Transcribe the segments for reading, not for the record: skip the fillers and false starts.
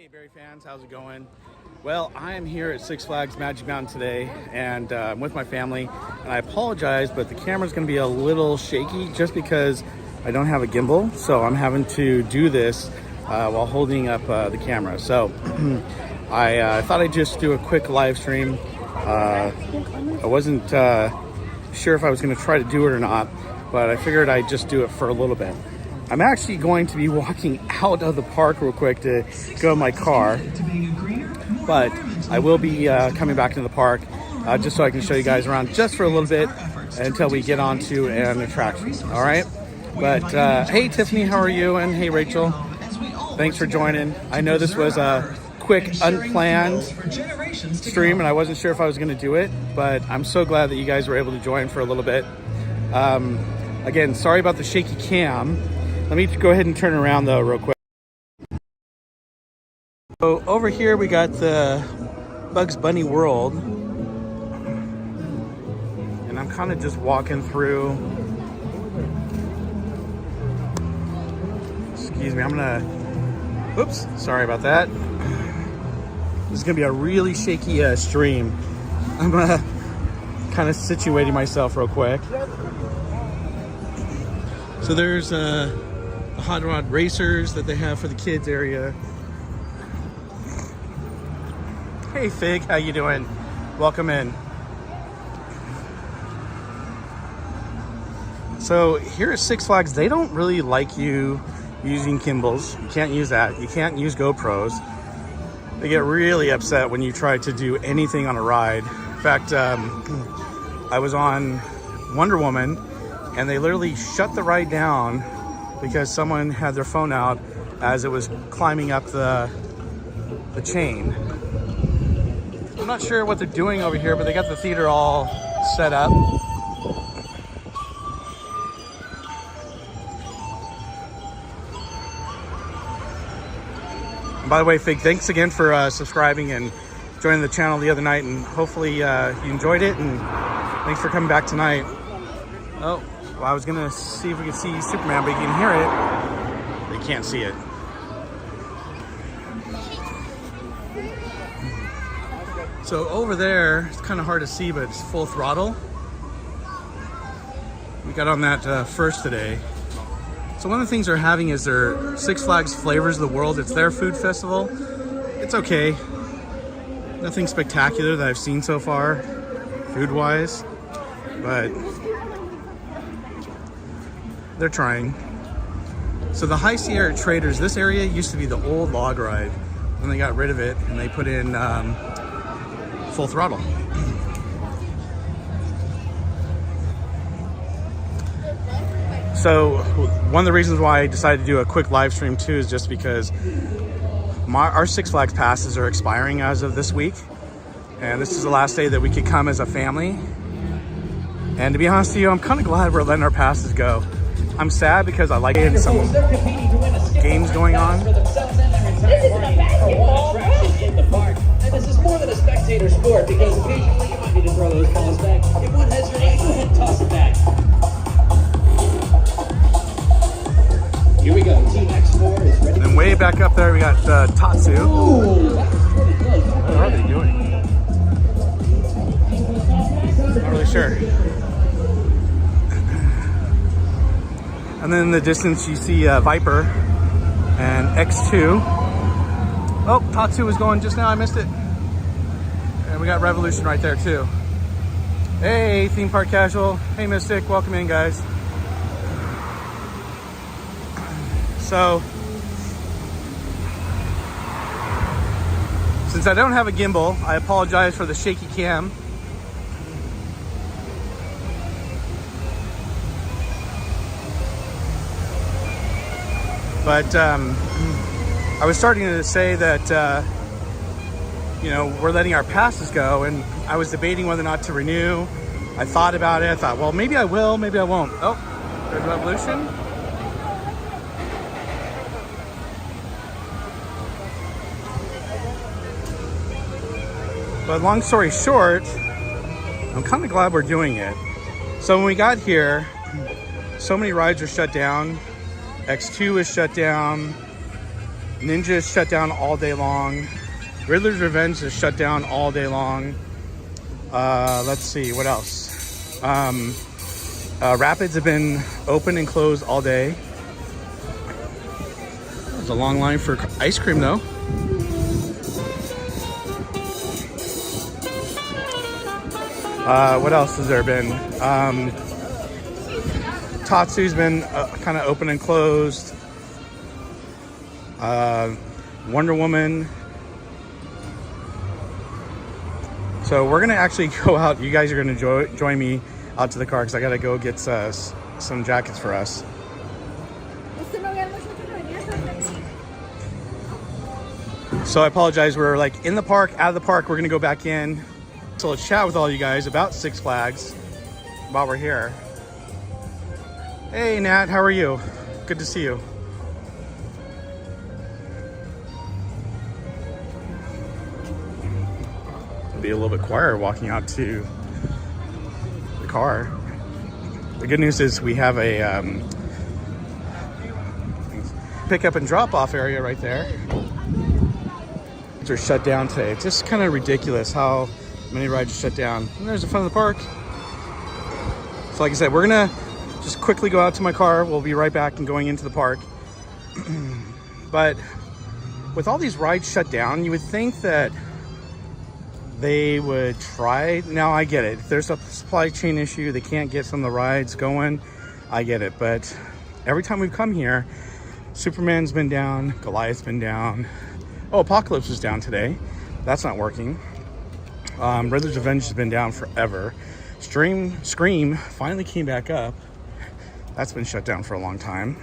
Hey Barry fans, how's it going? Well, I am here at Six Flags Magic Mountain today, and I'm with my family, and I apologize, but the camera's going to be a little shaky just because I don't have a gimbal, so I'm having to do this while holding up the camera. So I thought I'd just do a quick live stream. I wasn't sure if I was going to try to do it or not, but I figured I'd just do it for a little bit. I'm actually going to be walking out of the park real quick to go to my car, but I will be coming back into the park just so I can show you guys around just for a little bit until we get onto an attraction. All right, but hey Tiffany, how are you? And hey Rachel, thanks for joining. I know this was a quick unplanned stream and I wasn't sure if I was going to do it, but I'm so glad that you guys were able to join for a little bit. Again, sorry about the shaky cam. Let me go ahead and turn around though real quick. So over here we got the Bugs Bunny World, and I'm kind of just walking through. Excuse me, I'm gonna, oops, sorry about that. This is gonna be a really shaky stream. I'm kind of situating myself real quick. So there's the hot rod racers that they have for the kids area. Hey Fig, how you doing? Welcome in. So here at Six Flags, they don't really like you using gimbals. You can't use that. You can't use GoPros. They get really upset when you try to do anything on a ride. In fact, I was on Wonder Woman and they literally shut the ride down because someone had their phone out as it was climbing up the chain. I'm not sure what they're doing over here, but they got the theater all set up. And by the way, Fig, thanks again for subscribing and joining the channel the other night, and hopefully you enjoyed it, and thanks for coming back tonight. Oh, well, I was gonna see if we could see Superman, but you can hear it. They can't see it. So over there, it's kind of hard to see, but it's full throttle. We got on that first today. So one of the things they're having is their Six Flags Flavors of the World. It's their food festival. It's okay. Nothing spectacular that I've seen so far, food-wise, but they're trying. So the High Sierra Traders, this area used to be the old log ride, and they got rid of it and they put in full throttle. So one of the reasons why I decided to do a quick live stream too is just because our Six Flags passes are expiring as of this week, and this is the last day that we could come as a family. And to be honest with you, I'm kind of glad we're letting our passes go. I'm sad because I like getting some games going on. This isn't a basketball, and this is more than a spectator sport, because occasionally you might need to throw those balls back. If one has your name, go ahead and toss it back. Here we go. Team X4 is ready. And way back up there, we got Tatsu. Ooh, that was pretty close. What are they doing? Not really sure. And then in the distance, you see Viper and X2. Oh, Tatsu was going just now. I missed it. And we got Revolution right there too. Hey, Theme Park Casual. Hey, Mystic. Welcome in, guys. So, since I don't have a gimbal, I apologize for the shaky cam. But I was starting to say that, you know, we're letting our passes go, and I was debating whether or not to renew. I thought about it. I thought, well, maybe I will, maybe I won't. Oh, there's Revolution. But long story short, I'm kind of glad we're doing it. So when we got here, so many rides are shut down. X2 is shut down. Ninja is shut down all day long. Riddler's Revenge is shut down all day long. Let's see, what else? Rapids have been open and closed all day. There's a long line for ice cream though. What else has there been? Tatsu's been kind of open and closed. Wonder Woman. So we're gonna actually go out. You guys are gonna join me out to the car because I gotta go get some jackets for us. So I apologize. We're like in the park, out of the park. We're gonna go back in. So let's chat with all you guys about Six Flags while we're here. Hey Nat, how are you? Good to see you. It'll be a little bit quieter walking out to the car. The good news is we have a pickup and drop off area right there. They're shut down today. It's just kind of ridiculous how many rides shut down. And there's the front of the park. So like I said, we're gonna just quickly go out to my car. We'll be right back and going into the park. But with all these rides shut down, you would think that they would try. Now I get it. If there's a supply chain issue, they can't get some of the rides going. I get it. But every time we've come here, Superman's been down, Goliath's been down. Oh, Apocalypse is down today. That's not working. Riddler's Revenge has been down forever. Scream finally came back up. That's been shut down for a long time.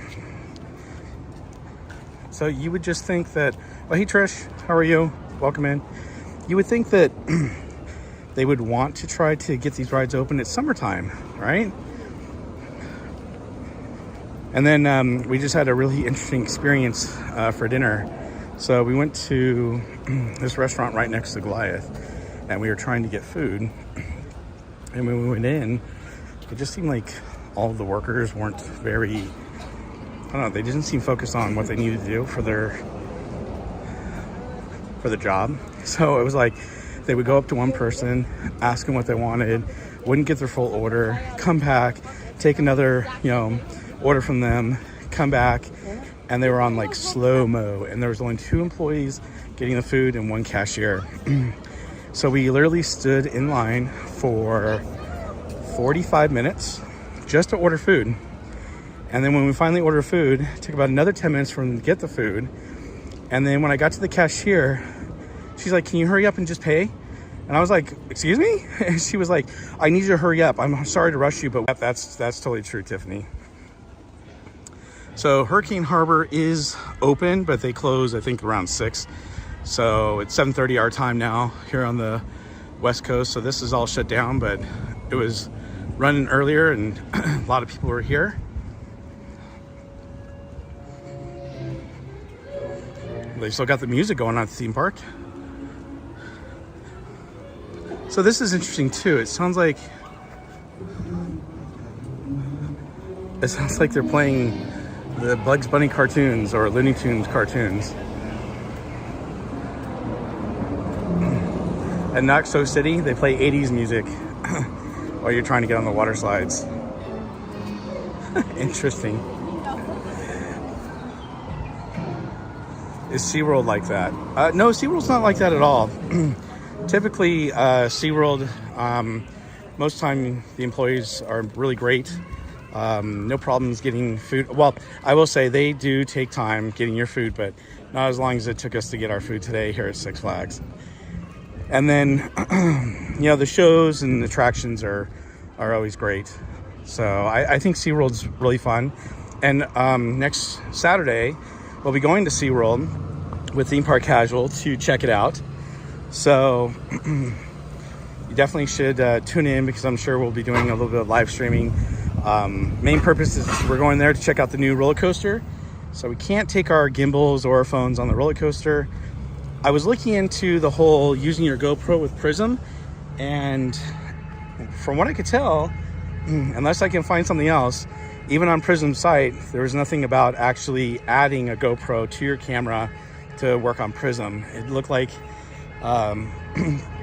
So you would just think that, oh, hey Trish, how are you? Welcome in. You would think that they would want to try to get these rides open. It's summertime, right? And then we just had a really interesting experience for dinner. So we went to this restaurant right next to Goliath, and we were trying to get food. And when we went in, it just seemed like all of the workers weren't very, I don't know, they didn't seem focused on what they needed to do for the job. So it was like they would go up to one person, ask them what they wanted, wouldn't get their full order, come back, take another, order from them, come back, and they were on like slow-mo, and there was only 2 employees getting the food and 1 cashier. So we literally stood in line for 45 minutes just to order food. And then when we finally ordered food, it took about another 10 minutes for them to get the food. And then when I got to the cashier, she's like, "Can you hurry up and just pay?" And I was like, "Excuse me?" And she was like, "I need you to hurry up. I'm sorry to rush you, but that's totally true, Tiffany." So Hurricane Harbor is open, but they close, I think, around 6. So it's 7:30 our time now here on the West Coast. So this is all shut down, but it was running earlier and a lot of people were here. They still got the music going on at the theme park. So this is interesting too. It sounds like they're playing the Bugs Bunny cartoons or Looney Tunes cartoons. At Naxos City, they play 80s music while you're trying to get on the water slides. Interesting. Is SeaWorld like that? No, SeaWorld's not like that at all. Typically, SeaWorld, most time the employees are really great. No problems getting food. Well, I will say they do take time getting your food, but not as long as it took us to get our food today here at Six Flags. And then, the shows and attractions are always great. So I think SeaWorld's really fun. And next Saturday, we'll be going to SeaWorld with Theme Park Casual to check it out. So you definitely should tune in because I'm sure we'll be doing a little bit of live streaming. Main purpose is we're going there to check out the new roller coaster. So we can't take our gimbals or our phones on the roller coaster. I was looking into the whole using your GoPro with Prism, and from what I could tell, unless I can find something else, even on Prism's site, there was nothing about actually adding a GoPro to your camera to work on Prism. It looked like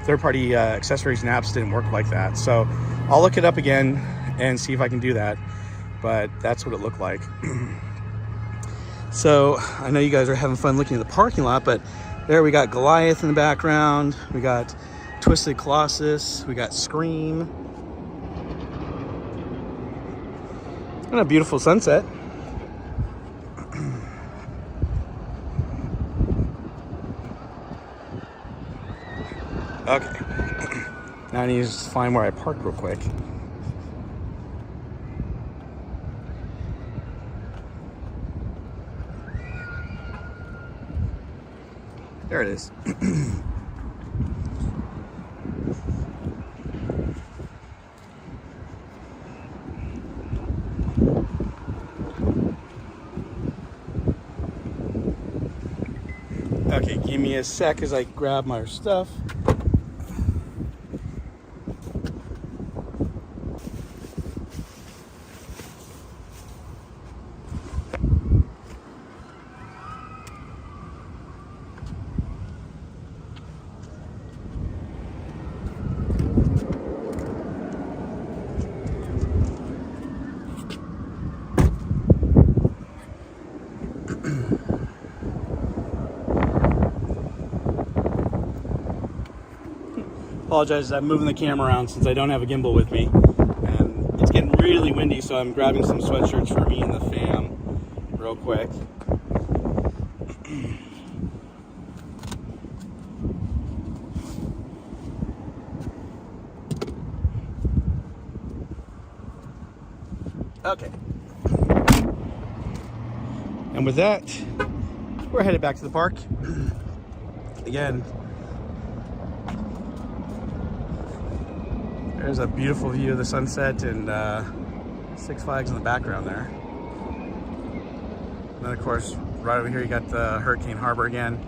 third-party accessories and apps didn't work like that. So I'll look it up again and see if I can do that. But that's what it looked like. So I know you guys are having fun looking at the parking lot, but there we got Goliath in the background. We got Twisted Colossus. We got Scream. And a beautiful sunset. Okay. Now I need to just find where I parked real quick. There it is. Okay, give me a sec as I grab my stuff. Apologize, I'm moving the camera around since I don't have a gimbal with me. And it's getting really windy, so I'm grabbing some sweatshirts for me and the fam real quick. Okay. And with that, we're headed back to the park. Again, there's a beautiful view of the sunset and Six Flags in the background there. And then of course, right over here you got the Hurricane Harbor again.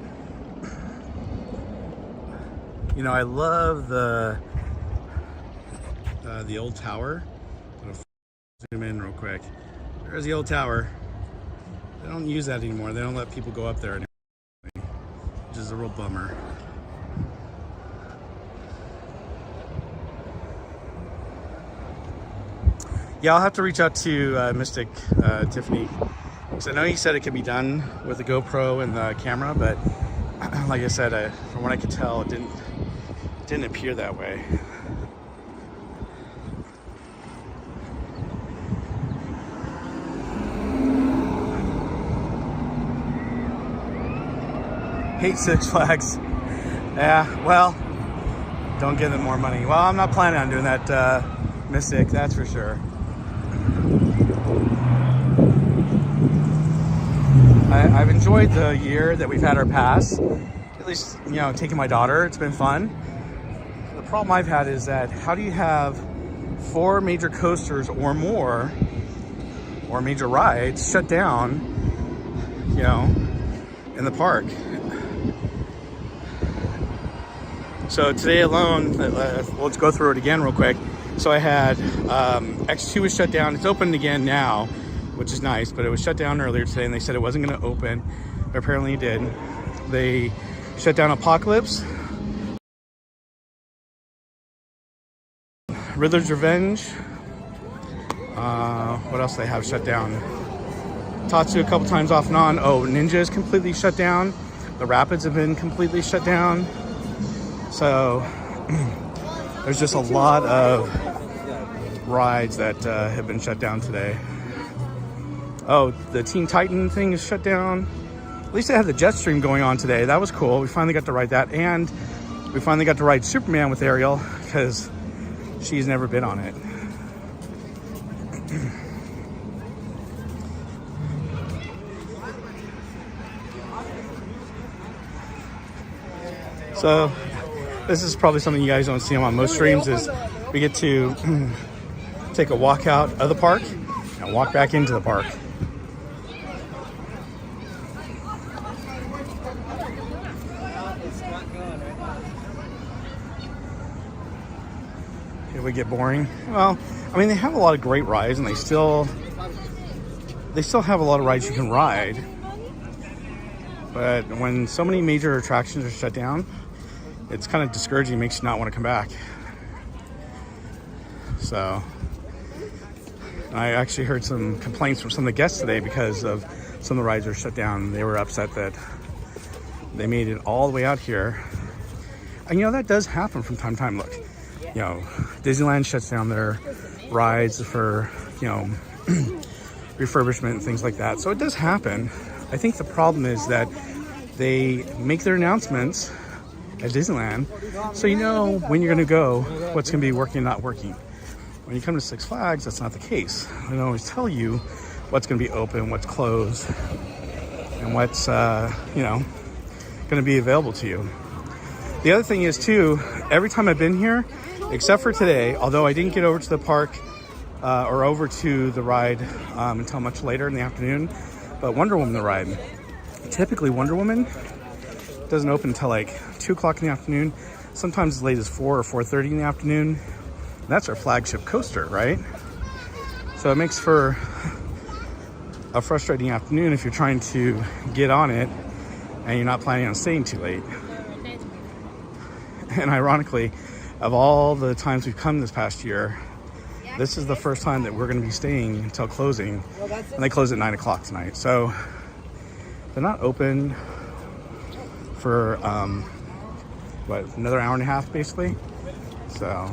You know, I love the old tower. I'm gonna zoom in real quick. There's the old tower. They don't use that anymore. They don't let people go up there anymore, which is a real bummer. Yeah, I'll have to reach out to Mystic Tiffany, because I know he said it could be done with the GoPro and the camera, but like I said, from what I could tell, it didn't appear that way. Hate Six Flags. Yeah, well, don't give them more money. Well, I'm not planning on doing that, Mystic, that's for sure. I've enjoyed the year that we've had our pass. At least, you know, taking my daughter, it's been fun. The problem I've had is that how do you have 4 major coasters or more, or major rides shut down, you know, in the park? So today alone, let's go through it again real quick. So I had X2 was shut down. It's opened again now, which is nice, but it was shut down earlier today and they said it wasn't going to open, but apparently it did. They shut down Apocalypse, Riddler's Revenge. What else they have shut down? Tatsu a couple times off and on. Oh, Ninja is completely shut down. The Rapids have been completely shut down. So there's just a lot of rides that have been shut down today. Oh, the Teen Titan thing is shut down. At least they had the Jetstream going on today. That was cool. We finally got to ride that, and we finally got to ride Superman with Ariel because she's never been on it. So this is probably something you guys don't see on most streams, is we get to take a walk out of the park and walk back into the park. It would get boring. Well, I mean, they have a lot of great rides and they still they still have a lot of rides you can ride. But when so many major attractions are shut down, it's kind of discouraging, makes you not want to come back. So I actually heard some complaints from some of the guests today because of some of the rides are shut down. They were upset that they made it all the way out here. And you know, that does happen from time to time. Look, you know, Disneyland shuts down their rides for, you know, refurbishment and things like that. So it does happen. I think the problem is that they make their announcements at Disneyland so you know when you're going to go, what's going to be working and not working. When you come to Six Flags, that's not the case. They don't always tell you what's going to be open, what's closed, and what's, you know, going to be available to you. The other thing is too, every time I've been here, except for today, although I didn't get over to the park or over to the ride until much later in the afternoon, but Wonder Woman the ride. Typically Wonder Woman doesn't open until like 2 o'clock in the afternoon, sometimes as late as 4 or 4:30 in the afternoon. And that's our flagship coaster, right? So it makes for a frustrating afternoon if you're trying to get on it and you're not planning on staying too late. And ironically, of all the times we've come this past year, this is the first time that we're going to be staying until closing, and they close at 9 o'clock tonight. So they're not open for what, another hour and a half basically. So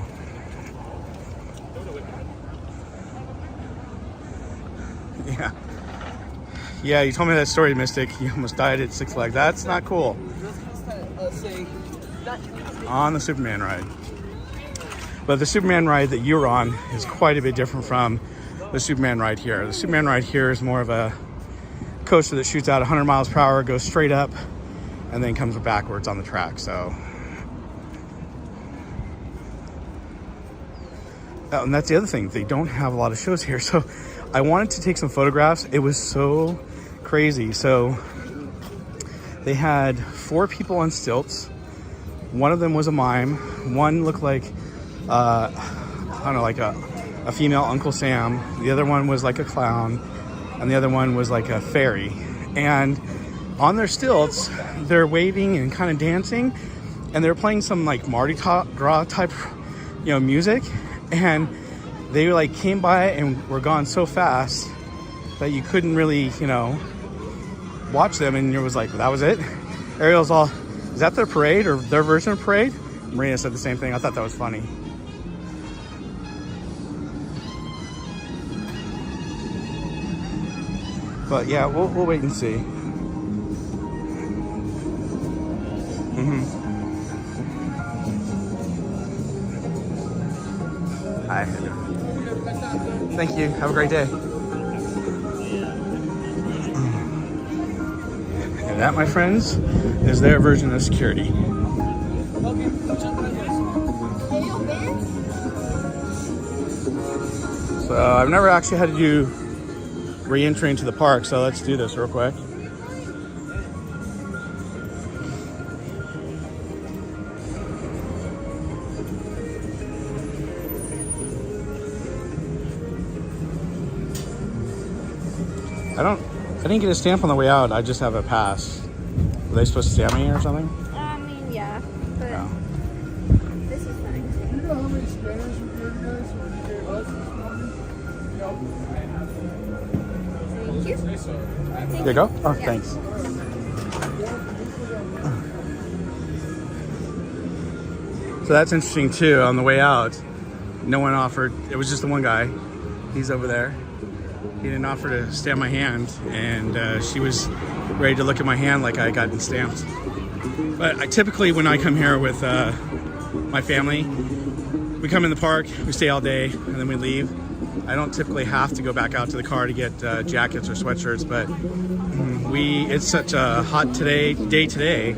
yeah, you told me that story, Mystic. You almost died at Six Flags. That's not cool. On the Superman ride. But the Superman ride that you're on is quite a bit different from the Superman ride here. The Superman ride here is more of a coaster that shoots out 100 miles per hour, goes straight up, and then comes backwards on the track. So, oh, and that's the other thing. They don't have a lot of shows here. So I wanted to take some photographs. It was so crazy. So they had 4 people on stilts. One of them was a mime. One looked like, I don't know, like a female Uncle Sam. The other one was like a clown. And the other one was like a fairy. And on their stilts, they're waving and kind of dancing. And they're playing some like Mardi Gras type, you know, music. And they like came by and were gone so fast that you couldn't really, you know, watch them. And it was like, that was it. Ariel's all, is that their parade or their version of parade? Marina said the same thing. I thought that was funny. But yeah, we'll wait and see. Hi. Thank you. Have a great day. And that, my friends, is their version of security. So I've never actually had to do re-entry into the park, so let's do this real quick. I didn't get a stamp on the way out. I just have a pass. Were they supposed to stamp me or something? I mean, yeah, but No. this is nice. Do you know how many spinners we gave you guys when you gave us this morning? Thank you. There you go. Oh, Yeah. thanks. So that's interesting too. On the way out, no one offered. It was just the one guy. He's over there. He didn't offer to stamp my hand, and she was ready to look at my hand like I had gotten stamped. But I typically, when I come here with my family, we come in the park, we stay all day, and then we leave. I don't typically have to go back out to the car to get jackets or sweatshirts, but it's such a hot day today. I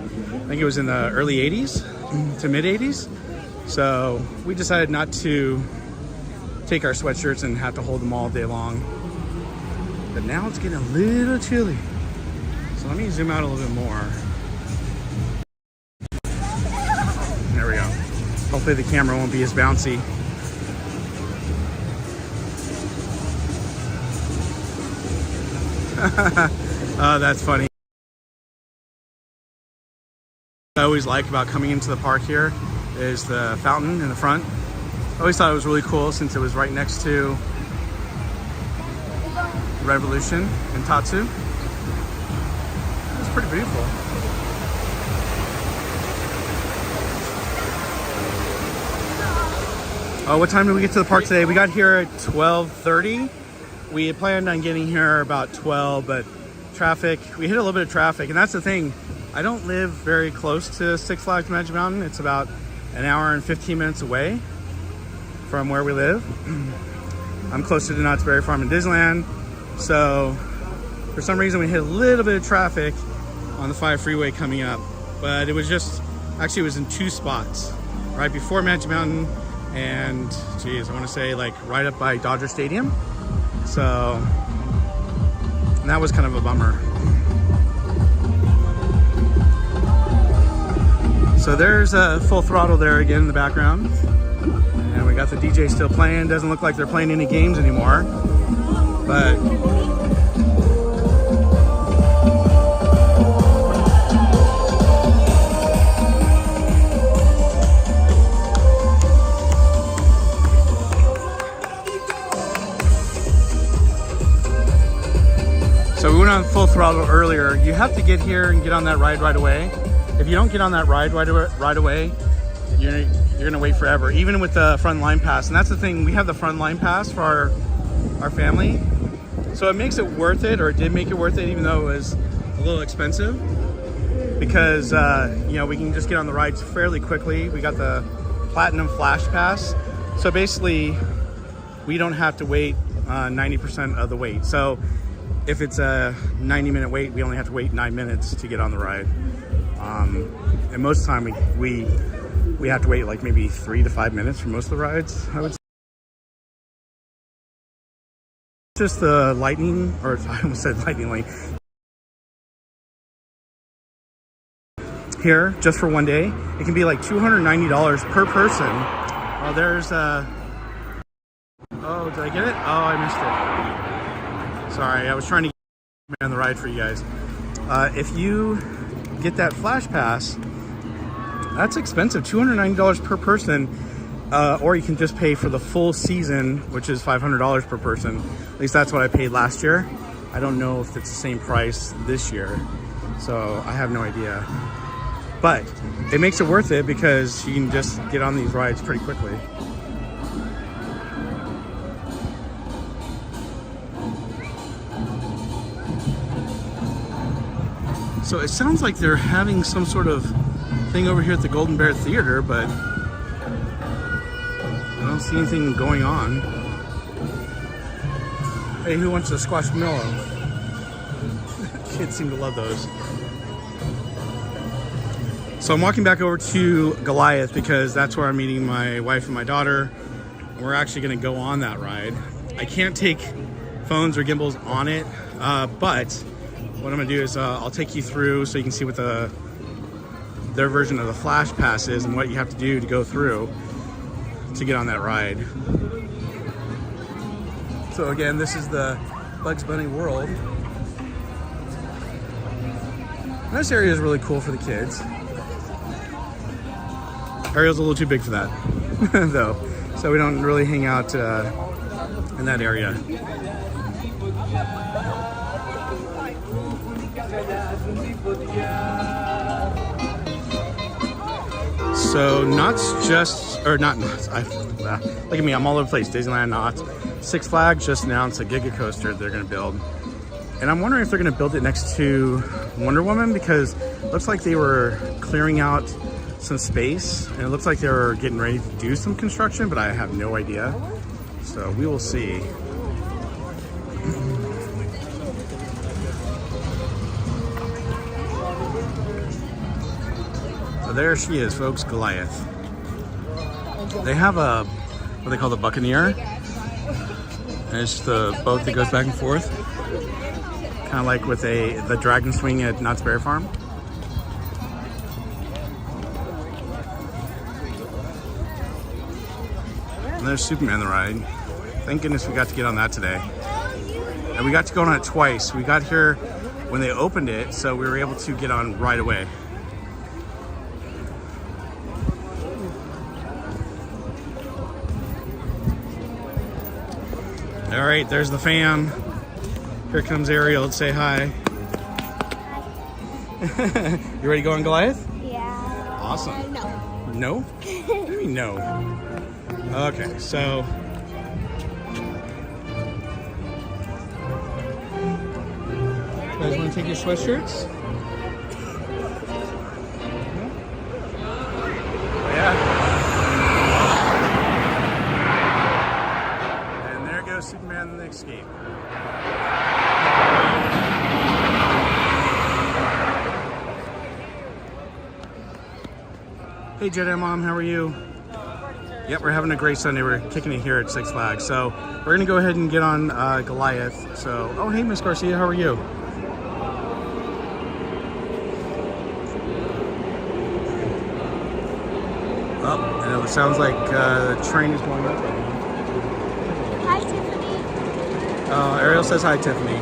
think it was in the early 80s to mid 80s. So we decided not to take our sweatshirts and have to hold them all day long. But now it's getting a little chilly. So let me zoom out a little bit more. There we go. Hopefully the camera won't be as bouncy. Oh, that's funny. What I always like about coming into the park here is the fountain in the front. I always thought it was really cool since it was right next to Revolution and Tatsu. It's pretty beautiful. What time did we get to the park today? We got here at 12:30. We had planned on getting here about 12, but traffic, we hit a little bit of traffic, and that's the thing. I don't live very close to Six Flags Magic Mountain. It's about an hour and 15 minutes away from where we live. I'm closer to Knott's Berry Farm and Disneyland. So for some reason we hit a little bit of traffic on the 5 freeway coming up, but it was actually it was in 2 spots, right before Magic Mountain and geez, I want to say like right up by Dodger Stadium. So and that was kind of a bummer. So there's a Full Throttle there again in the background. And we got the DJ still playing. Doesn't look like they're playing any games anymore. But so we went on Full Throttle earlier. You have to get here and get on that ride right away. If you don't get on that ride right away, you're gonna wait forever, even with the front line pass. And that's the thing, we have the front line pass for our family. So it makes it worth it, or it did make it worth it, even though it was a little expensive. Because, you know, we can just get on the rides fairly quickly. We got the Platinum Flash Pass. So basically, we don't have to wait 90% of the wait. So if it's a 90-minute wait, we only have to wait 9 minutes to get on the ride. And most of the time we have to wait like maybe 3 to 5 minutes for most of the rides, I would say. Just the lightning, or I almost said lightning lane. Here, just for one day, it can be like $290 per person. Oh, there's oh, did I get it? Oh, I missed it. Sorry, I was trying to get on the ride for you guys. If you get that Flash Pass, that's expensive, $290 per person, or you can just pay for the full season, which is $500 per person. At least that's what I paid last year. I don't know if it's the same price this year, so I have no idea. But it makes it worth it because you can just get on these rides pretty quickly. So it sounds like they're having some sort of thing over here at the Golden Bear Theater, but I don't see anything going on. Hey, who wants a squashmallow? Kids seem to love those. So I'm walking back over to Goliath because that's where I'm meeting my wife and my daughter. We're actually going to go on that ride. I can't take phones or gimbals on it, but what I'm going to do is I'll take you through so you can see what their version of the Flash Pass is and what you have to do to go through to get on that ride. So again, this is the Bugs Bunny World. And this area is really cool for the kids. Ariel's a little too big for that, though. So we don't really hang out in that area. So Knott's look at me, I'm all over the place. Disneyland, Knott's. Six Flags just announced a Giga Coaster they're gonna build. And I'm wondering if they're gonna build it next to Wonder Woman, because it looks like they were clearing out some space and it looks like they were getting ready to do some construction, but I have no idea. So we will see. There she is, folks, Goliath. They have what they call the Buccaneer. And it's the boat that goes back and forth. Kind of like with the Dragon Swing at Knott's Berry Farm. And there's Superman the ride. Thank goodness we got to get on that today. And we got to go on it twice. We got here when they opened it, so we were able to get on right away. All right, there's the fam. Here comes Ariel to say hi. You ready to go on Goliath? Yeah. Awesome. No. No? What do you mean no? Okay, so you guys want to take your sweatshirts? Yeah. And there goes Superman in the Escape. Hey Jedi Mom, how are you? Yep, we're having a great Sunday. We're kicking it here at Six Flags. So we're gonna go ahead and get on Goliath. So, oh hey Miss Garcia, how are you? Oh, and it sounds like the train is going up. Hi, Tiffany. Ariel says hi, Tiffany.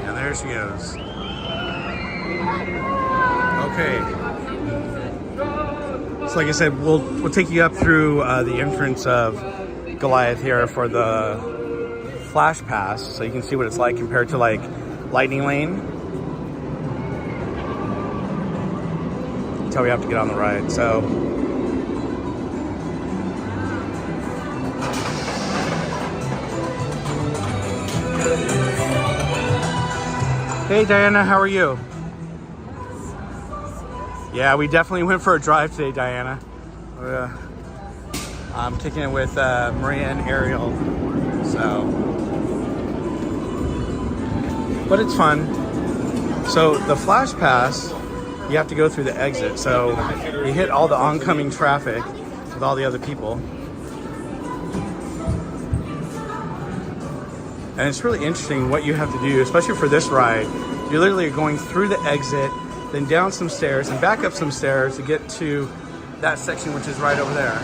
And there she goes. Okay. So like I said, we'll take you up through the entrance of Goliath here for the Flash Pass, so you can see what it's like compared to like Lightning Lane. That's how we have to get on the ride. So hey Diana, how are you? Yeah, we definitely went for a drive today, Diana. I'm kicking it with Maria and Ariel, so. But it's fun. So the Flash Pass, you have to go through the exit. So you hit all the oncoming traffic with all the other people. And it's really interesting what you have to do, especially for this ride. You're literally going through the exit, then down some stairs and back up some stairs to get to that section, which is right over there.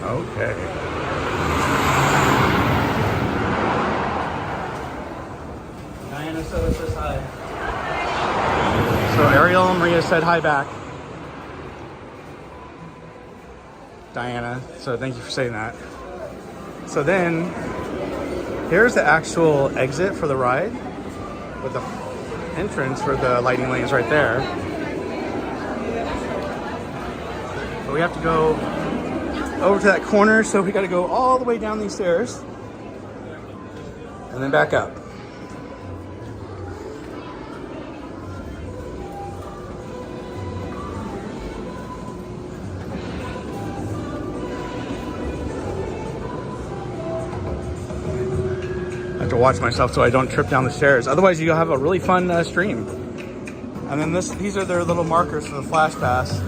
Okay. Diana says hi. So Ariel and Maria said hi back. Diana, so thank you for saying that. So then, here's the actual exit for the ride, with the entrance for the Lightning Lanes right there. But we have to go over to that corner, so we got to go all the way down these stairs and then back up. I have to watch myself so I don't trip down the stairs. Otherwise, you'll have a really fun stream. And then these are their little markers for the Flash Pass.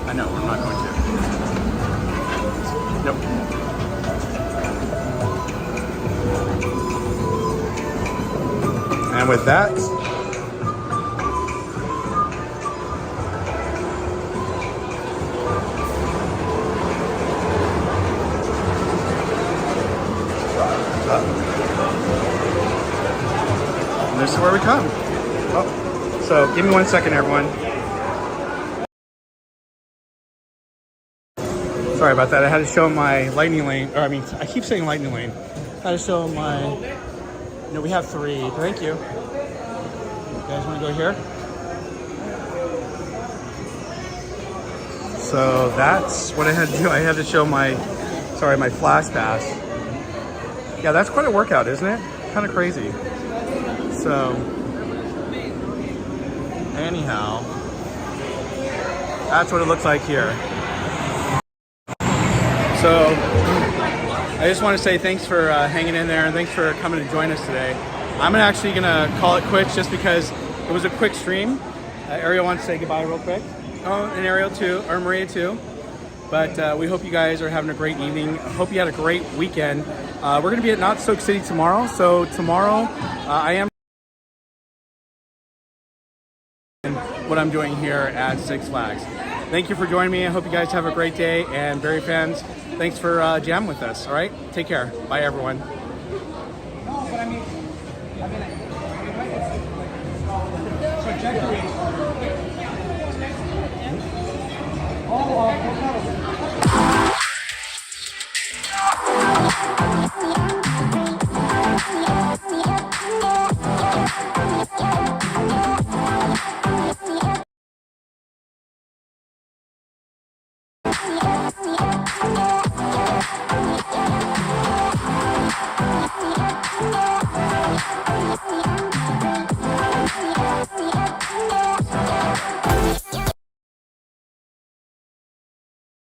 I know, we're not going to. Nope. And with that, and this is where we come. Oh, so give me 1 second, everyone. Sorry about that. I had to show my Lightning Lane, or I mean, I keep saying Lightning Lane. I had to show my, no, we have 3. Thank you. You guys want to go here? So that's what I had to do. I had to show my flash pass. Yeah, that's quite a workout, isn't it? Kind of crazy. So, anyhow, that's what it looks like here. So, I just want to say thanks for hanging in there and thanks for coming to join us today. I'm actually gonna call it quits just because it was a quick stream. Ariel wants to say goodbye real quick. Oh, and Ariel too, or Maria too. But we hope you guys are having a great evening. I hope you had a great weekend. We're going to be at Not Soak City tomorrow. So tomorrow, I am what I'm doing here at Six Flags. Thank you for joining me. I hope you guys have a great day. And Barry fans, thanks for jamming with us. All right, take care. Bye, everyone. So